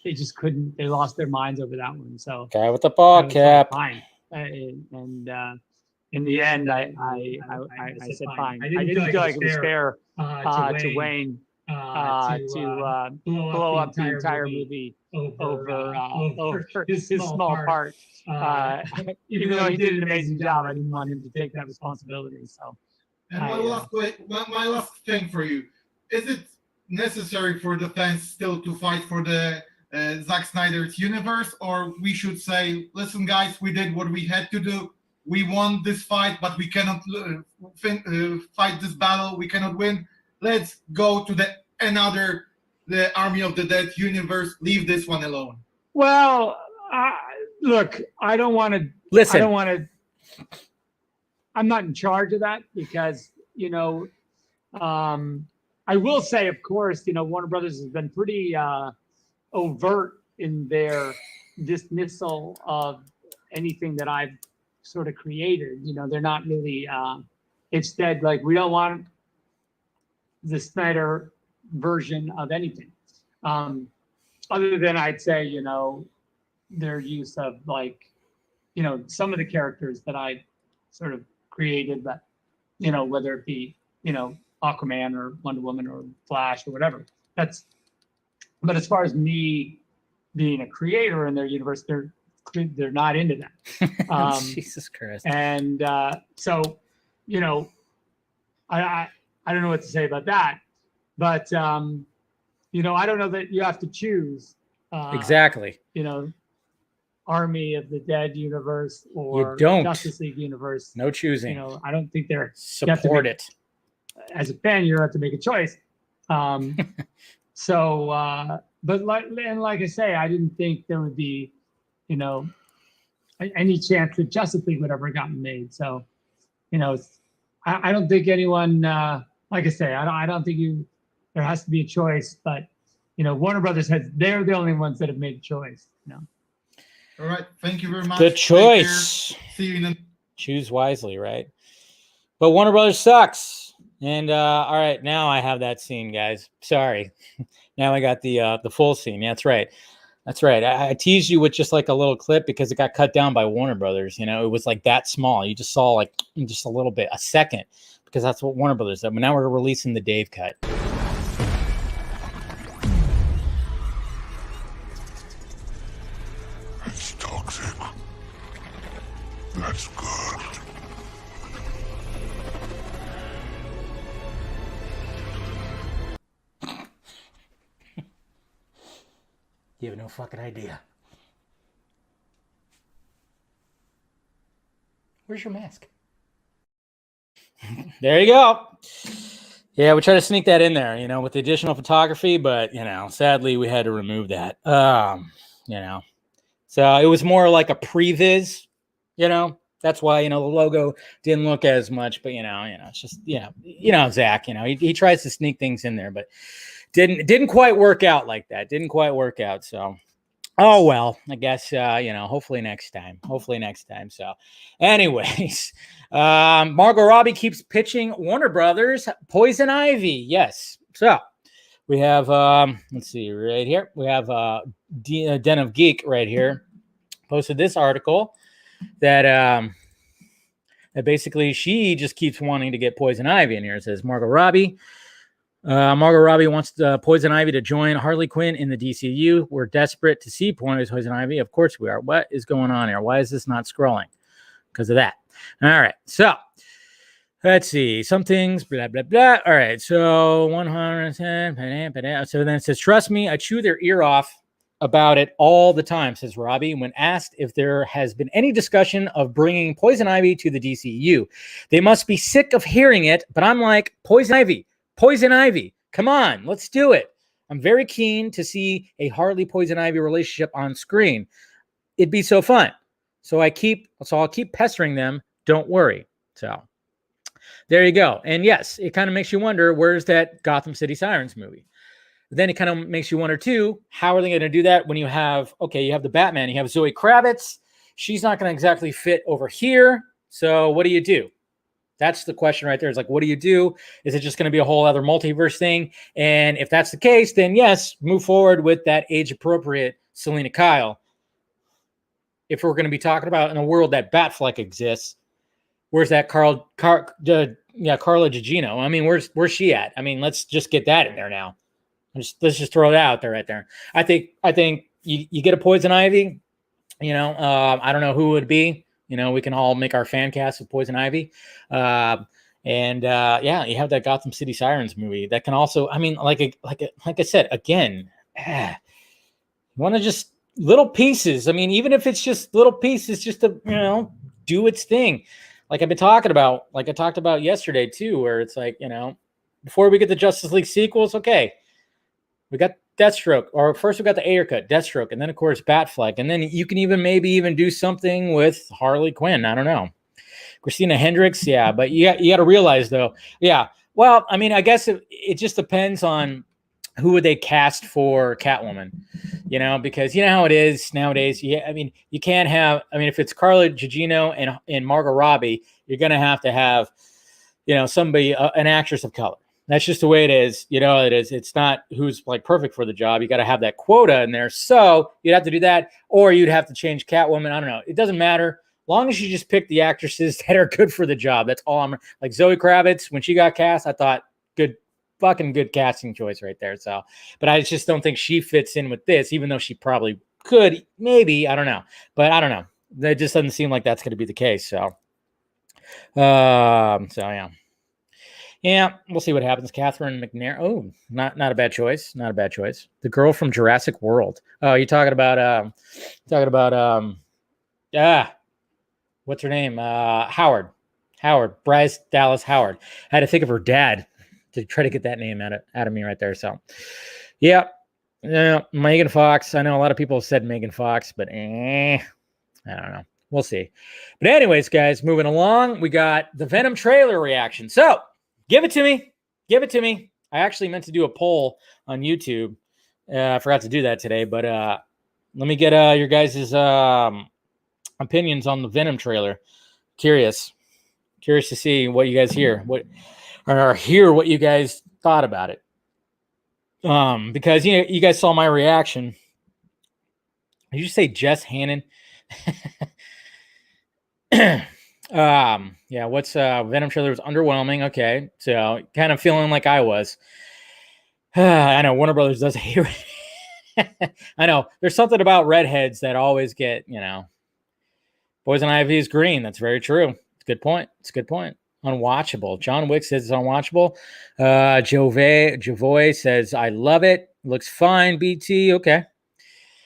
They just couldn't. They lost their minds over that one. So Guy with the ball cap. Fine. And in the end, I said fine. I didn't feel like it was fair to Wayne to blow up the entire movie over his small part. Even though he did an amazing job, I didn't want him to take that responsibility. So. And my last thing for you, is it necessary for the fans still to fight for the Zack Snyder's universe, or we should say, listen guys, we did what we had to do, we won this fight, but we cannot fight this battle, we cannot win, let's go to the Army of the Dead universe, leave this one alone? Well, look, I don't want to listen. I'm not in charge of that because, I will say, of course, Warner Brothers has been pretty overt in their dismissal of anything that I've sort of created. They're not really, instead, like, we don't want the Snyder version of anything. Other than I'd say, their use of some of the characters that I sort of created, but whether it be Aquaman or Wonder Woman or Flash or whatever. But as far as me being a creator in their universe, they're not into that. Jesus Christ. And so I don't know what to say about that, but I don't know that you have to choose exactly. Army of the Dead universe or You don't. Justice League universe. No choosing. I don't think they're Support it. as a fan. You don't have to make a choice. But like I say, I didn't think there would be, any chance that Justice League would ever gotten made. So, I don't think anyone, like I say, I don't think there has to be a choice, but Warner Brothers they're the only ones that have made a choice. All right. Thank you very much. Good choice. See you in the Choose wisely, right? But Warner Brothers sucks. And all right, now I have that scene, guys. Sorry. Now I got the full scene. Yeah, that's right. That's right. I teased you with just like a little clip because it got cut down by Warner Brothers. It was like that small. You just saw like just a little bit, a second, because that's what Warner Brothers did. But now we're releasing the Dave cut. It's toxic. That's good. You have no fucking idea. Where's your mask? There you go. Yeah, we try to sneak that in there, with the additional photography, but, sadly we had to remove that. So it was more like a previs, that's why, the logo didn't look as much, but, it's just, Zach, he tries to sneak things in there, but didn't quite work out like that. Didn't quite work out. So, oh, well, I guess, hopefully next time. So anyways, Margot Robbie keeps pitching Warner Brothers Poison Ivy. Yes. So we have, let's see right here. We have Den of Geek right here. Posted this article that basically she just keeps wanting to get Poison Ivy in here. It says Margot Robbie wants Poison Ivy to join Harley Quinn in the DCU. We're desperate to see Poison Ivy. Of course we are. What is going on here? Why is this not scrolling? Because of that. All right. So let's see. Some things, blah, blah, blah. All right. So 110. So then it says, trust me, I chew their ear off about it all the time, says Robbie, when asked if there has been any discussion of bringing Poison Ivy to the DCU. They must be sick of hearing it, but I'm like, Poison Ivy, come on, let's do it. I'm very keen to see a Harley Poison Ivy relationship on screen. It'd be so fun. So I'll keep pestering them. Don't worry. So there you go. And yes, it kind of makes you wonder, where's that Gotham City Sirens movie? Then it kind of makes you wonder too, how are they going to do that when you have the Batman, you have Zoe Kravitz. She's not going to exactly fit over here. So what do you do? That's the question right there. It's like, what do you do? Is it just going to be a whole other multiverse thing? And if that's the case, then yes, move forward with that age-appropriate Selena Kyle. If we're going to be talking about in a world that Batfleck exists, where's that Carla Gugino? I mean, where's she at? I mean, let's just get that in there now. Let's just throw it out there right there. I think you get a Poison Ivy. I don't know who it would be. We can all make our fan cast with Poison Ivy. You have that Gotham City Sirens movie that can also, I mean, like I said, again, you want to just little pieces. I mean, even if it's just little pieces, just to, do its thing. Like I've been talking about, like I talked about yesterday too, where it's like, before we get the Justice League sequels, okay, we got Deathstroke, or first we got the Ayer cut, Deathstroke, and then of course Batfleck, and then you can maybe do something with Harley Quinn. I don't know, Christina Hendricks, yeah, but you got to realize though, yeah. Well, I mean, I guess it just depends on who would they cast for Catwoman, because you know how it is nowadays. Yeah, I mean, you can't have. I mean, if it's Carla Gugino and Margot Robbie, you're gonna have to have, somebody, an actress of color. That's just the way it is. It is. It's not who's like perfect for the job. You got to have that quota in there. So you'd have to do that, or you'd have to change Catwoman. I don't know. It doesn't matter. Long as you just pick the actresses that are good for the job. That's all I'm like. Zoe Kravitz, when she got cast, I thought fucking good casting choice right there. So, but I just don't think she fits in with this, even though she probably could, maybe, I don't know, but I don't know. It just doesn't seem like that's going to be the case. So yeah. Yeah, we'll see what happens. Catherine McNair. Oh, not a bad choice. Not a bad choice. The girl from Jurassic World. Oh, you're talking about what's her name? Howard, Bryce Dallas Howard. I had to think of her dad to try to get that name out of me right there. So, yeah, Megan Fox. I know a lot of people have said Megan Fox, but I don't know. We'll see. But anyways, guys, moving along, we got the Venom trailer reaction. So give it to me. I actually meant to do a poll on YouTube. I forgot to do that today, but let me get your guys' opinions on the Venom trailer. Curious to see what you guys hear. What you guys thought about it. Because you guys saw my reaction. Did you say Jess Hannon? Yeah, what's Venom trailer was underwhelming. Okay, so kind of feeling like I was. I know Warner Brothers does hate it. I know there's something about redheads that always get, Poison Ivy is green. That's very true. It's a good point. Unwatchable. John Wick says it's unwatchable. Javoy says I love it. Looks fine. BT. Okay.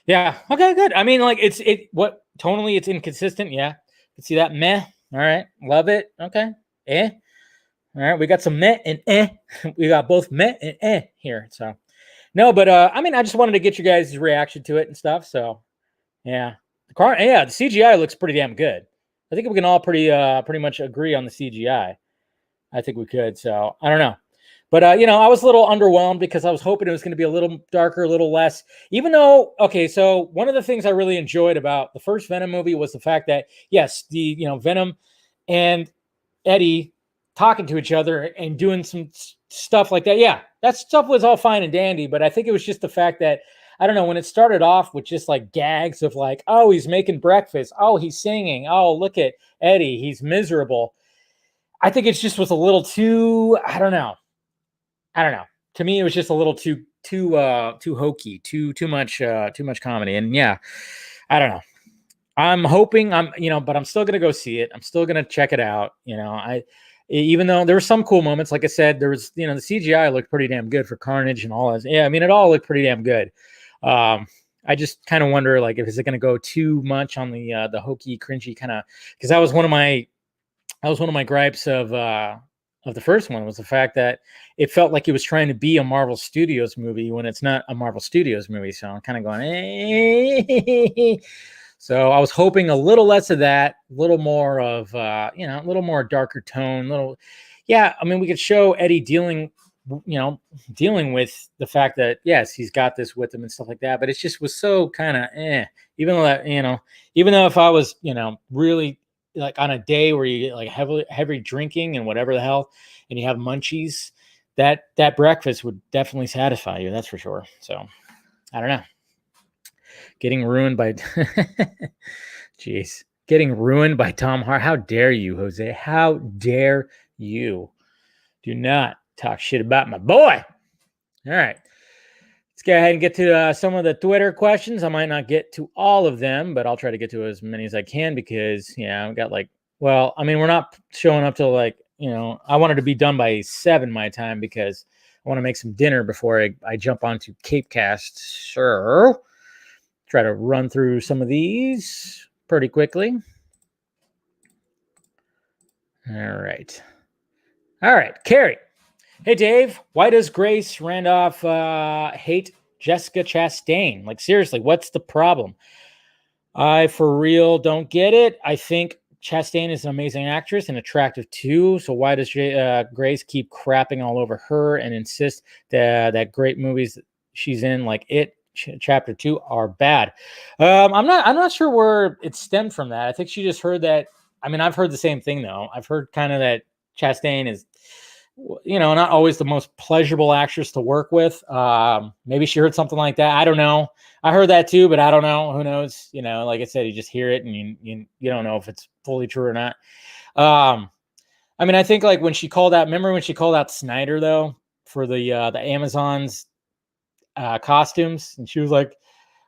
Yeah. Okay. Good. I mean, like tonally it's inconsistent. Yeah. You see that meh. All right. Love it. Okay. All right. We got some meh and we got both meh and here. So no, but I mean, I just wanted to get you guys' reaction to it and stuff. So yeah. The CGI looks pretty damn good. I think we can all pretty much agree on the CGI. I think we could. So I don't know. But, I was a little underwhelmed because I was hoping it was going to be a little darker, a little less. Even though, okay, so one of the things I really enjoyed about the first Venom movie was the fact that, yes, the Venom and Eddie talking to each other and doing some stuff like that. Yeah, that stuff was all fine and dandy. But I think it was just the fact that, I don't know, when it started off with just like gags of like, oh, he's making breakfast. Oh, he's singing. Oh, look at Eddie. He's miserable. I think it just was a little too, I don't know. To me, it was just a little too hokey, too much comedy. And yeah, I don't know. I'm hoping but I'm still going to go see it. I'm still going to check it out. Even though there were some cool moments, like I said, there was, the CGI looked pretty damn good for Carnage and all that. Yeah. I mean, it all looked pretty damn good. I just kind of wonder, like, if is it going to go too much on the hokey, cringy kind of, because that was one of my gripes of the first one, was the fact that it felt like it was trying to be a Marvel Studios movie when it's not a Marvel Studios movie. So I'm kind of going, eh. So I was hoping a little less of that, a little more of, a little more darker tone, yeah. I mean, we could show Eddie dealing with the fact that, yes, he's got this with him and stuff like that, but it just was so kind of, even though that, even though if I was, really like on a day where you get like heavy drinking and whatever the hell, and you have munchies, that breakfast would definitely satisfy you. That's for sure. So I don't know. Getting ruined by, jeez, getting ruined by Tom Hardy. How dare you, Jose? How dare you? Do not talk shit about my boy. All right. Let's go ahead and get to some of the Twitter questions. I might not get to all of them, but I'll try to get to as many as I can because, I've got we're not showing up till I wanted to be done by 7 my time because I want to make some dinner before I jump onto Cape Cast. Sure. Try to run through some of these pretty quickly. All right. Carrie. Hey, Dave. Why does Grace Randolph hate Jessica Chastain? Like, seriously, what's the problem? I, for real, don't get it. I think Chastain is an amazing actress and attractive too. So why does Grace keep crapping all over her and insist that great movies she's in, like It, Chapter 2, are bad? I'm not sure where it stemmed from that. I think she just heard that. I mean, I've heard the same thing though. I've heard kind of that Chastain is, not always the most pleasurable actress to work with. Maybe she heard something like that. I don't know. I heard that too, but I don't know. Who knows? Like I said, you just hear it and you don't know if it's fully true or not. I mean, I think like when she called out, remember when she called out Snyder though, for the Amazon's costumes, and she was like,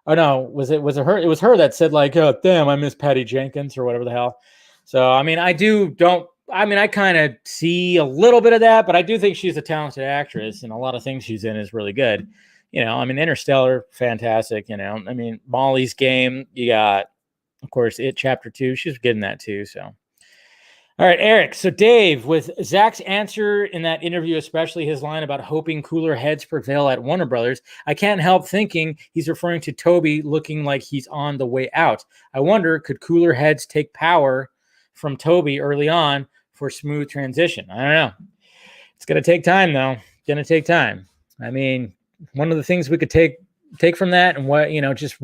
oh no, was it her? It was her that said like, oh, damn, I miss Patty Jenkins or whatever the hell. So, I mean, I kind of see a little bit of that, but I do think she's a talented actress and a lot of things she's in is really good. I mean, Interstellar, fantastic. I mean, Molly's Game, you got, of course, It Chapter 2. She's getting that too. So, all right, Eric. So, Dave, with Zack's answer in that interview, especially his line about hoping cooler heads prevail at Warner Brothers, I can't help thinking he's referring to Toby looking like he's on the way out. I wonder, could cooler heads take power from Toby early on for smooth transition? I don't know. It's going to take time, though. Going to take time. I mean, one of the things we could take from that and what, just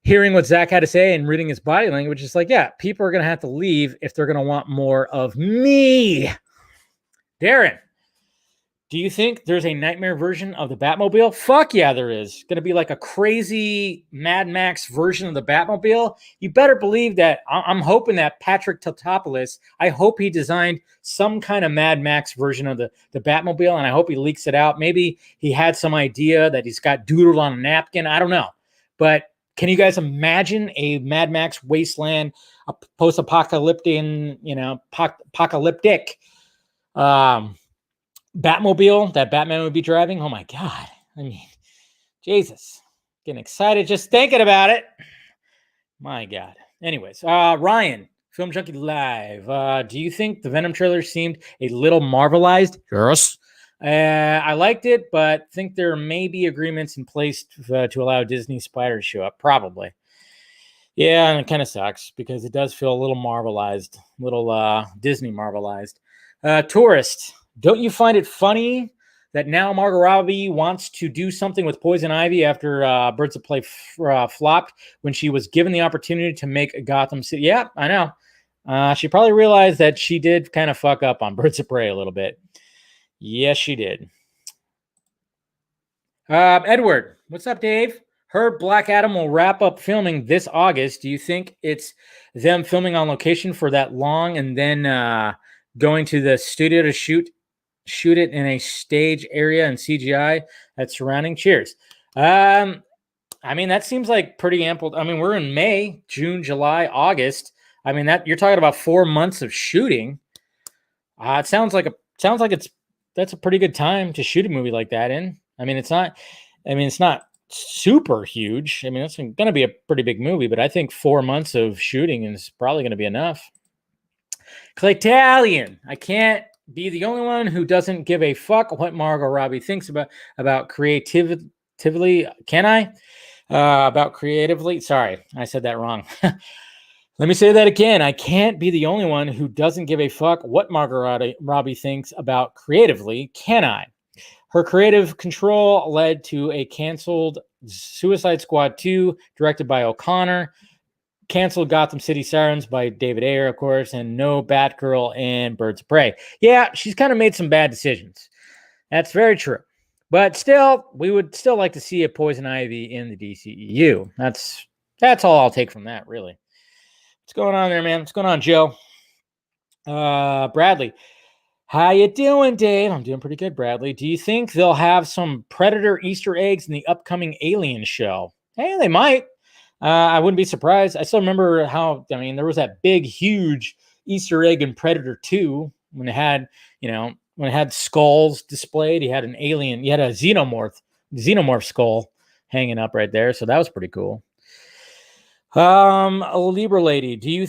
hearing what Zack had to say and reading his body language is like, yeah, people are going to have to leave if they're going to want more of me. Darren, do you think there's a nightmare version of the Batmobile? Fuck yeah, there is. Going to be like a crazy Mad Max version of the Batmobile. You better believe that. I'm hoping that Patrick Tatopoulos, I hope he designed some kind of Mad Max version of the Batmobile, and I hope he leaks it out. Maybe he had some idea that he's got doodled on a napkin. I don't know. But can you guys imagine a Mad Max wasteland, a post-apocalyptic, apocalyptic Batmobile that Batman would be driving? Oh my God. I mean, Jesus. Getting excited just thinking about it. My God. Anyways, Ryan, Film Junkie Live. Do you think the Venom trailer seemed a little Marvelized? Yes. I liked it, but think there may be agreements in place to allow Disney Spider to show up. Probably. Yeah, and it kind of sucks because it does feel a little Marvelized, little Disney Marvelized. Tourist, don't you find it funny that now Margot Robbie wants to do something with Poison Ivy after Birds of Prey flopped when she was given the opportunity to make Gotham City? Yeah, I know. She probably realized that she did kind of fuck up on Birds of Prey a little bit. Yes, she did. Edward, what's up, Dave? Heard Black Adam will wrap up filming this August. Do you think it's them filming on location for that long and then going to the studio to shoot it in a stage area and CGI that's surrounding? Cheers. I mean, that seems like pretty ample. I mean, we're in May, June, July, August. I mean, that you're talking about 4 months of shooting. It sounds like that's a pretty good time to shoot a movie like that in. I mean, it's not super huge. I mean, it's going to be a pretty big movie, but I think 4 months of shooting is probably going to be enough. Claytalian, I can't be the only one who doesn't give a fuck what Margot Robbie thinks about creatively. Can I? About creatively? Sorry, I said that wrong. Let me say that again. I can't be the only one who doesn't give a fuck what Margot Robbie thinks about creatively. Can I? Her creative control led to a canceled Suicide Squad 2, directed by O'Connor, canceled Gotham City Sirens by David Ayer, of course, and no Batgirl and Birds of Prey. Yeah, she's kind of made some bad decisions. That's very true. But still, we would still like to see a Poison Ivy in the DCEU. That's all I'll take from that, really. What's going on there, man? What's going on, Joe? Bradley. How you doing, Dave? I'm doing pretty good, Bradley. Do you think they'll have some Predator Easter eggs in the upcoming Alien show? Hey, they might. I wouldn't be surprised. I still remember there was that big, huge Easter egg in Predator 2 when it had skulls displayed. You had an alien, you had a xenomorph skull hanging up right there. So that was pretty cool. A Libra lady, do you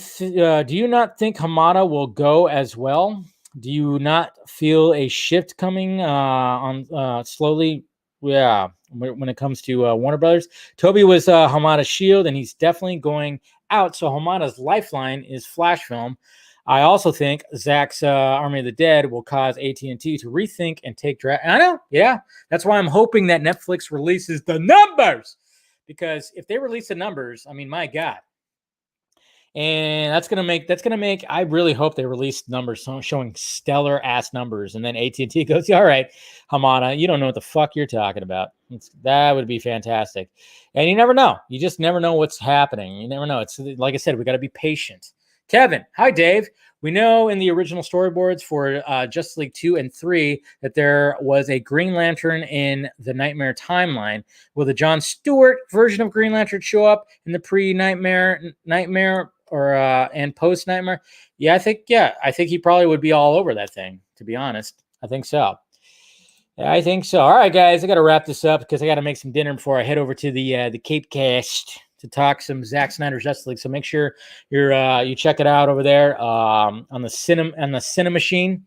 not think Hamada will go as well? Do you not feel a shift coming on slowly? Yeah, when it comes to Warner Brothers. Toby was Hamada's shield, and he's definitely going out. So Hamada's lifeline is Flash film. I also think Zack's Army of the Dead will cause AT&T to rethink and take I know, yeah. That's why I'm hoping that Netflix releases the numbers. Because if they release the numbers, I mean, my God. And that's gonna make. I really hope they release numbers showing stellar ass numbers, and then AT&T goes, "All right, Hamada, you don't know what the fuck you're talking about." That would be fantastic. And you never know. You just never know what's happening. You never know. It's like I said, we got to be patient. Kevin, hi Dave. We know in the original storyboards for Justice League 2 and 3 that there was a Green Lantern in the Nightmare timeline. Will the Jon Stewart version of Green Lantern show up in the pre-Nightmare or and post-Nightmare? Yeah, I think he probably would be all over that thing, to be honest. I think so. Yeah, I think so. All right, guys, I got to wrap this up because I got to make some dinner before I head over to the Cape Cast to talk some Zack Snyder's Justice League. So make sure you check it out over there on the Cinemachine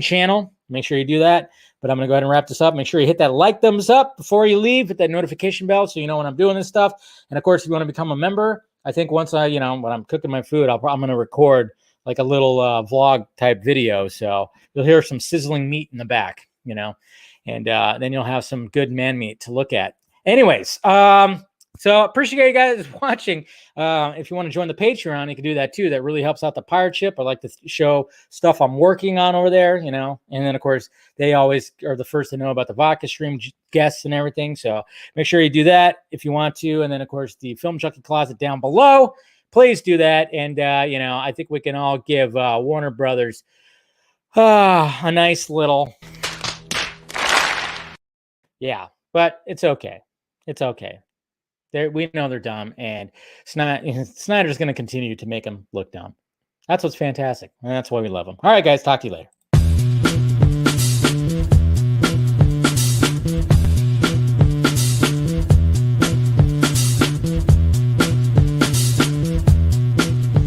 channel. Make sure you do that. But I'm going to go ahead and wrap this up. Make sure you hit that like thumbs up before you leave. Hit that notification bell so you know when I'm doing this stuff. And of course, if you want to become a member, I think once when I'm cooking my food, I'm going to record like a little vlog type video. So you'll hear some sizzling meat in the back, and then you'll have some good man meat to look at. Anyways, so appreciate you guys watching. If you want to join the Patreon, you can do that too. That really helps out the pirate ship. I like to show stuff I'm working on over there, and then of course they always are the first to know about the vodka stream guests and everything. So make sure you do that if you want to. And then of course the Film Junkie Closet down below. Please do that. And I think we can all give Warner Brothers a nice little, yeah, but it's okay. It's okay. We know they're dumb, and Snyder's going to continue to make them look dumb. That's what's fantastic, and that's why we love them. All right, guys, talk to you later.